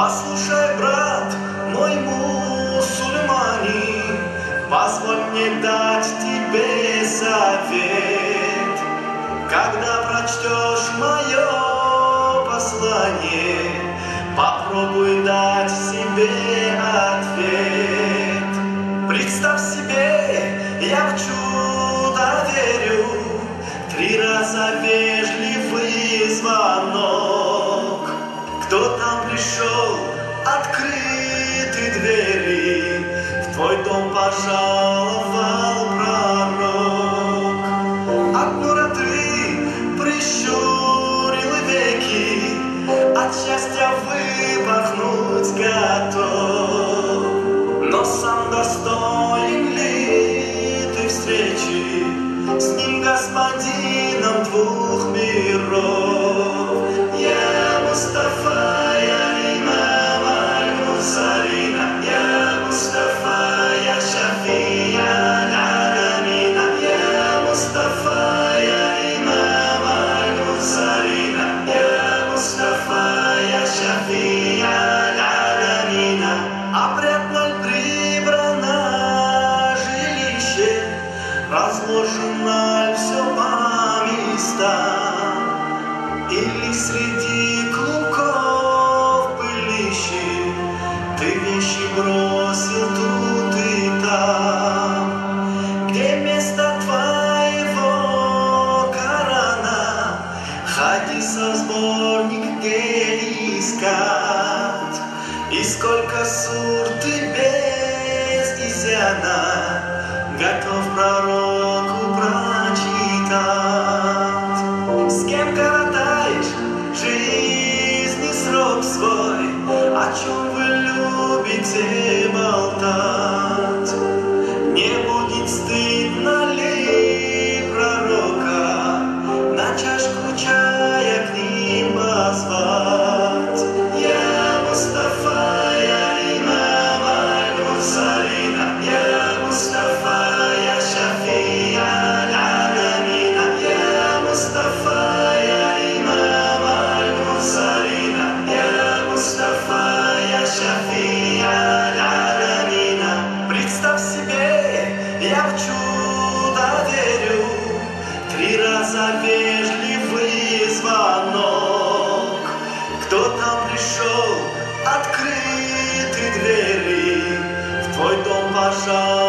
Послушай, брат, мой мусульманин, позволь мне дать тебе совет. Когда прочтешь мое послание, попробуй дать себе ответ. Представь себе, я в чудо верю, 3 раза вежливый звонок. Кто там пришел, открыты двери, в твой дом пожаловал пророк. От нураты прищурил веки, от счастья выпорхнуть готов. Но сам достоин ли ты встречи с ним, господином 2 миров? Я Мустафа, я имам аль-Мурсалина, я Мустафа, я шафи аль-аламина, я Мустафа, я имам аль-Мурсалина, я Мустафа, я шафи аль-аламина. Опрятно прибрано жилище, разложено все по местам, или среди клубков пылищи ты вещи бросил тут и там. Где место твоего Корана, хадисов сборник где искать? И сколько сур ты без изъяна готов пророку прочитать? С кем коротаешь жизни срок свой, о чем вы любите болтать? Не будет стыдно ли пророка на чашку чая к ним позвать? Я Мустафа, я имам аль-Мурсалина, я Мустафа, я шафи аль-аламина, я Мустафа, я имам аль-Мурсалина, я Мустафа, я шафи аль-аламина. Представь себе, я в чудо верю, 3 раза вежливый звонок. Кто там пришел, открыты двери, в твой дом пожалуйста.